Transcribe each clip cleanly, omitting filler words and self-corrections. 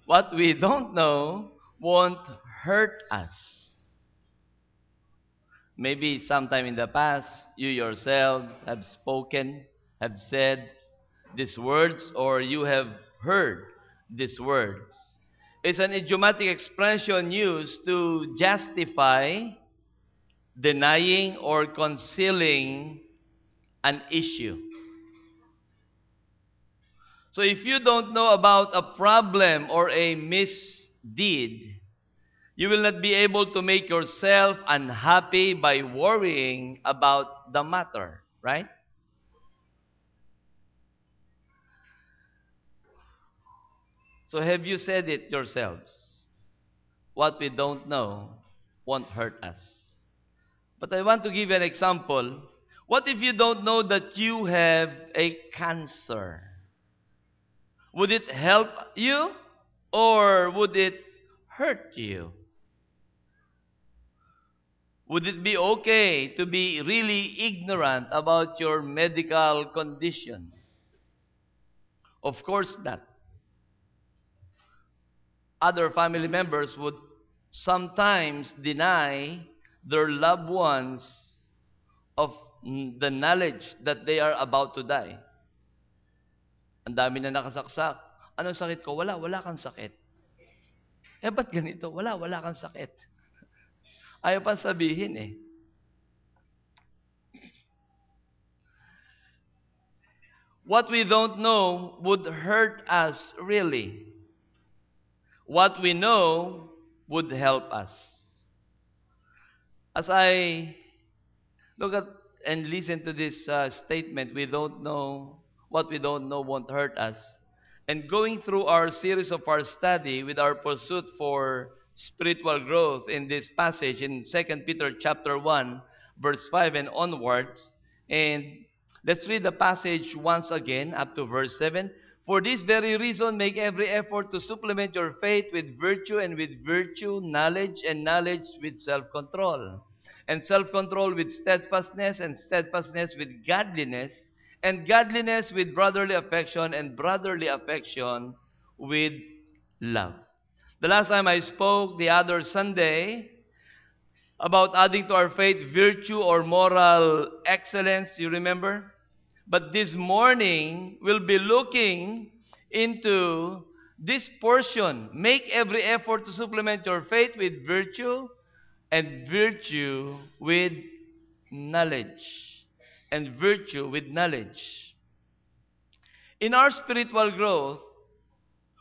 What we don't know won't hurt us. Maybe sometime in the past, you yourself have spoken, have said these words, or you have heard these words. It's an idiomatic expression used to justify denying or concealing an issue. So if you don't know about a problem or a misdeed, you will not be able to make yourself unhappy by worrying about the matter, right? So have you said it yourselves? What we don't know won't hurt us. But I want to give you an example. What if you don't know that you have a cancer? Would it help you or would it hurt you? Would it be okay to be really ignorant about your medical condition? Of course not. Other family members would sometimes deny their loved ones of the knowledge that they are about to die. Ang dami na nakasaksak. Anong sakit ko? Wala, wala kang sakit. Eh, ba't ganito? Wala, wala kang sakit. Ayaw pa sabihin eh. What we don't know would hurt us really. What we know would help us. As I look at and listen to this statement, we don't know, what we don't know won't hurt us. And going through our series of our study with our pursuit for spiritual growth in this passage in 2 Peter chapter 1, verse 5 and onwards. And let's read the passage once again up to verse 7. For this very reason, make every effort to supplement your faith with virtue, and with virtue, knowledge, and knowledge with self-control. And self-control with steadfastness, and steadfastness with godliness, and godliness with brotherly affection, and brotherly affection with love. The last time I spoke, the other Sunday, about adding to our faith virtue or moral excellence, you remember? But this morning, we'll be looking into this portion. Make every effort to supplement your faith with virtue, and virtue with knowledge. And virtue with knowledge. In our spiritual growth,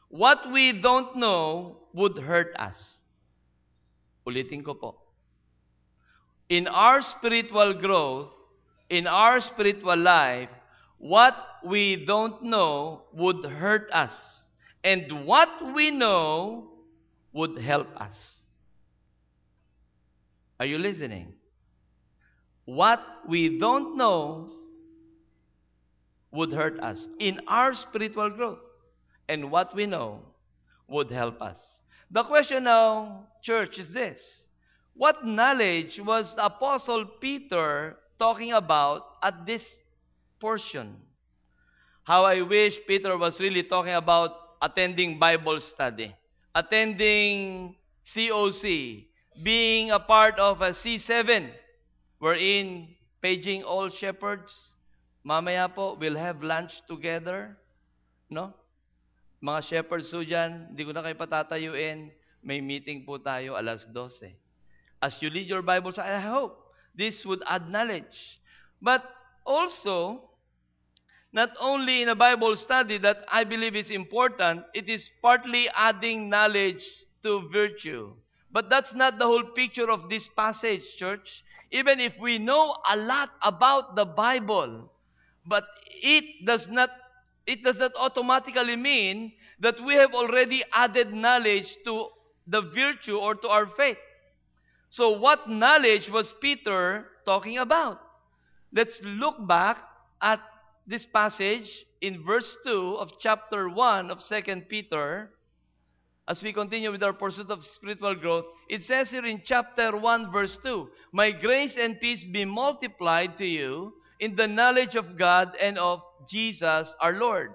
what we don't know would hurt us. Ulitin ko po. In our spiritual growth, in our spiritual life, what we don't know would hurt us. And what we know would help us. Are you listening? What we don't know would hurt us in our spiritual growth. And what we know would help us. The question now, church, is this. What knowledge was Apostle Peter talking about at this portion? How I wish Peter was really talking about attending Bible study, attending COC, being a part of a C7, wherein paging all shepherds. Mamaya po, we'll have lunch together. No? Mga shepherds po dyan, hindi ko na kayo patatayuin. May meeting po tayo alas 12. As you read your Bibles, I hope this would add knowledge. But also, not only in a Bible study that I believe is important, it is partly adding knowledge to virtue. But that's not the whole picture of this passage, church. Even if we know a lot about the Bible, but it does not automatically mean that we have already added knowledge to the virtue or to our faith. So what knowledge was Peter talking about? Let's look back at this passage in verse 2 of chapter 1 of 2 Peter. As we continue with our pursuit of spiritual growth, it says here in chapter 1 verse 2, My grace and peace be multiplied to you in the knowledge of God and of Jesus our Lord,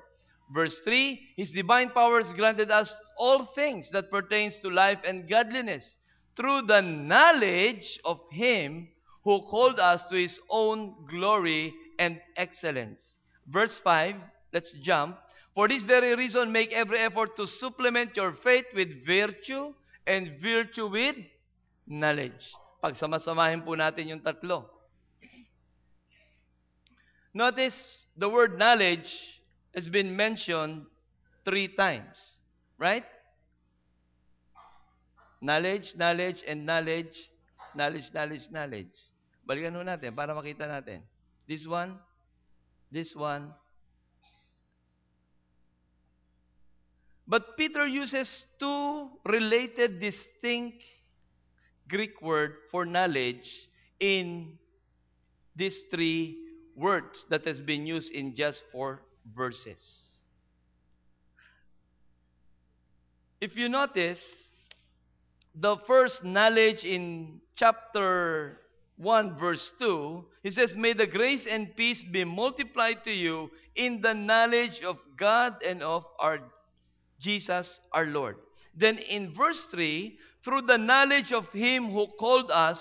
Verse 3, His divine powers granted us all things that pertains to life and godliness through the knowledge of Him who called us to His own glory and excellence. Verse 5, let's jump. For this very reason, make every effort to supplement your faith with virtue and virtue with knowledge. Pagsamasamahin po natin yung tatlo. Notice the word knowledge has been mentioned 3 times. Right? Knowledge, knowledge, and knowledge. Knowledge, knowledge, knowledge. Balikan ho natin para makita natin. This one, this one. But Peter uses 2 related, distinct Greek word for knowledge in these 3 words that has been used in just 4 verses. If you notice, the first knowledge in chapter 1 verse 2, he says, May the grace and peace be multiplied to you in the knowledge of God and of our Jesus our Lord. Then in verse 3, through the knowledge of Him who called us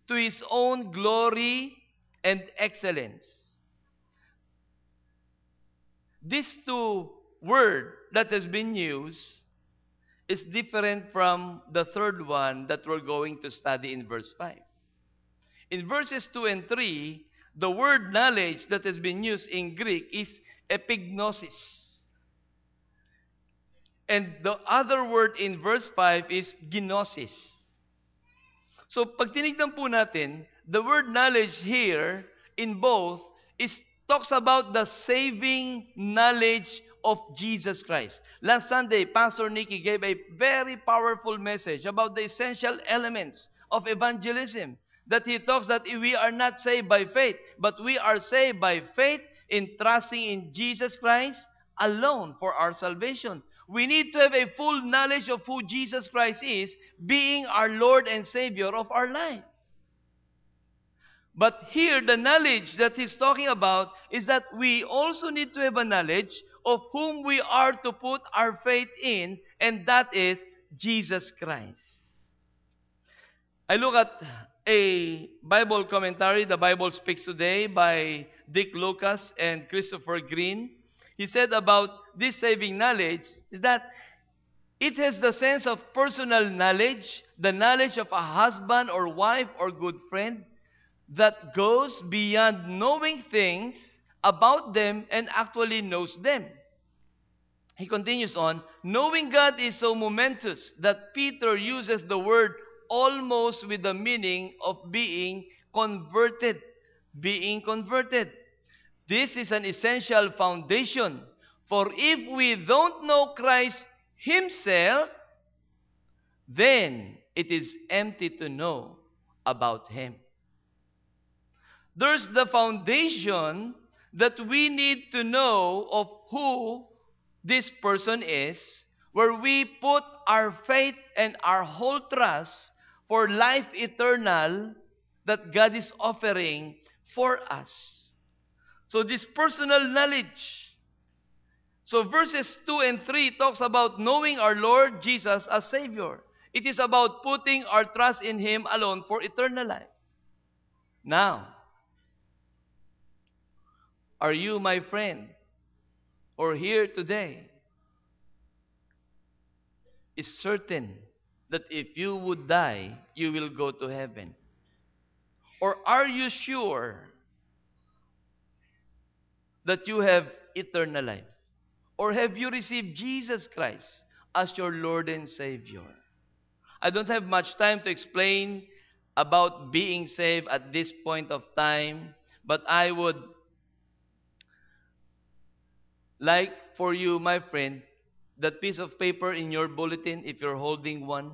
to His own glory and excellence. These 2 words that has been used is different from the third one that we're going to study in verse 5. In verses 2 and 3, the word knowledge that has been used in Greek is epignosis. And the other word in verse 5 is gnosis. So pag tinignan po natin, the word knowledge here in both talks about the saving knowledge of Jesus Christ. Last Sunday, Pastor Nicky gave a very powerful message about the essential elements of evangelism. That he talks that we are not saved by faith, but we are saved by faith in trusting in Jesus Christ alone for our salvation. We need to have a full knowledge of who Jesus Christ is, being our Lord and Savior of our life. But here, the knowledge that he's talking about is that we also need to have a knowledge of whom we are to put our faith in, and that is Jesus Christ. I look at a Bible commentary, The Bible Speaks Today, by Dick Lucas and Christopher Green. He said about this saving knowledge is that it has the sense of personal knowledge, the knowledge of a husband or wife or good friend, that goes beyond knowing things about them and actually knows them. He continues on, knowing God is so momentous that Peter uses the word almost with the meaning of being converted. Being converted. This is an essential foundation. For if we don't know Christ Himself, then it is empty to know about Him. There's the foundation that we need to know of who this person is, where we put our faith and our whole trust for life eternal that God is offering for us. So this personal knowledge. So verses 2 and 3 talks about knowing our Lord Jesus as Savior. It is about putting our trust in Him alone for eternal life. Now, are you, my friend, or here today, is certain that if you would die, you will go to heaven? Or are you sure that you have eternal life? Or have you received Jesus Christ as your Lord and Savior? I don't have much time to explain about being saved at this point of time, but I would like for you, my friend, that piece of paper in your bulletin, if you're holding one,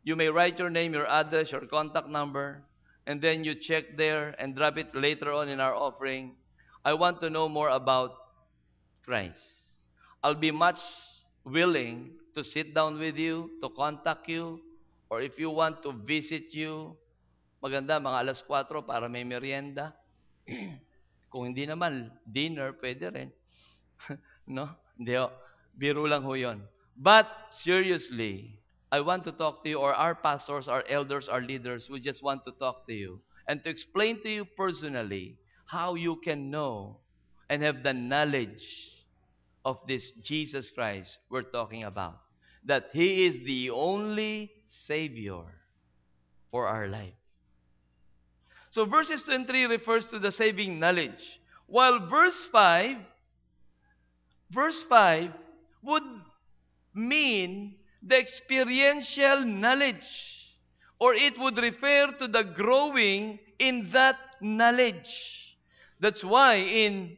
you may write your name, your address, your contact number, and then you check there and drop it later on in our offering. I want to know more about Christ. I'll be much willing to sit down with you, to contact you, or if you want to visit you, maganda, mga alas 4 para may merienda. Kung hindi naman, dinner, pwede rin. No? Hindi ho. Biro lang ho yun. But, seriously, I want to talk to you, or our pastors, our elders, our leaders, we just want to talk to you and to explain to you personally how you can know and have the knowledge of this Jesus Christ we're talking about. That He is the only Savior for our life. So verses 2 and 3 refers to the saving knowledge. While verse 5 would mean the experiential knowledge, or it would refer to the growing in that knowledge. That's why in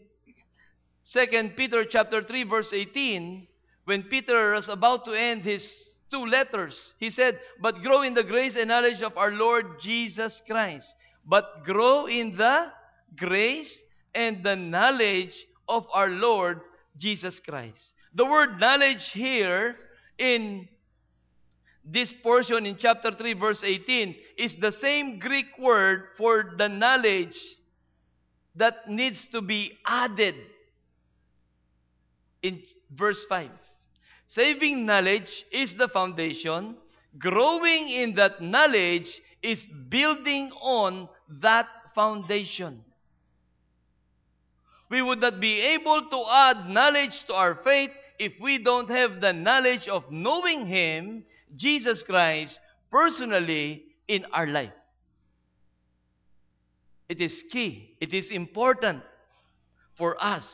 2 Peter chapter 3 verse 18, when Peter was about to end his two letters, he said, "But grow in the grace and knowledge of our Lord Jesus Christ." But grow in the grace and the knowledge of our Lord Jesus Christ. The word knowledge here in this portion in chapter 3 verse 18 is the same Greek word for the knowledge that needs to be added in verse 5. Saving knowledge is the foundation. Growing in that knowledge is building on that foundation. We would not be able to add knowledge to our faith if we don't have the knowledge of knowing Him, Jesus Christ, personally in our life. It is key. It is important for us.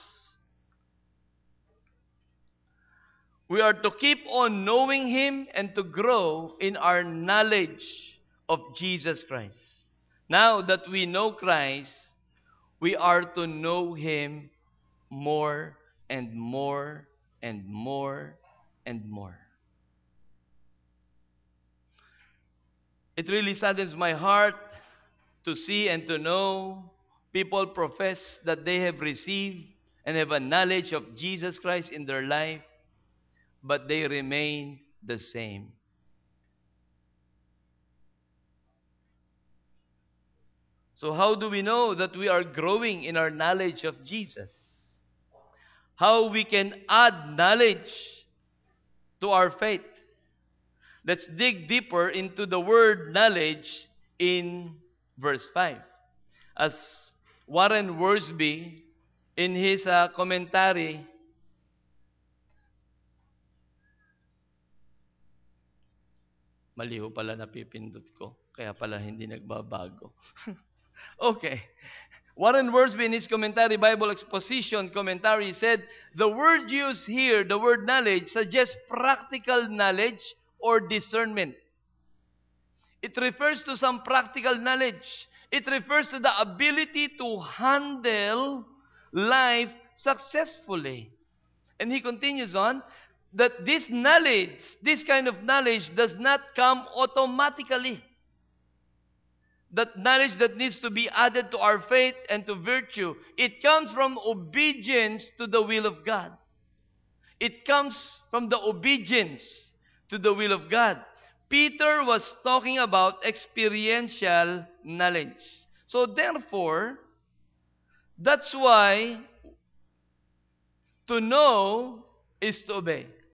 We are to keep on knowing Him and to grow in our knowledge of Jesus Christ. Now that we know Christ, we are to know Him more and more and more and more. It really saddens my heart to see and to know people profess that they have received and have a knowledge of Jesus Christ in their life, but they remain the same. So how do we know that we are growing in our knowledge of Jesus? How we can add knowledge to our faith? Let's dig deeper into the word knowledge in verse 5. As Warren Wiersbe, in his commentary, mali ho pala napipindot ko, kaya pala hindi nagbabago. Okay. Warren Wiersbe, in his commentary, Bible Exposition commentary, said, the word used here, the word knowledge, suggests practical knowledge or discernment. It refers to some practical knowledge. It refers to the ability to handle life successfully. And he continues on, that this knowledge, this kind of knowledge, does not come automatically. That knowledge that needs to be added to our faith and to virtue, it comes from obedience to the will of God. It comes from the obedience to the will of God. Peter was talking about experiential knowledge. So therefore, that's why to know is to obey.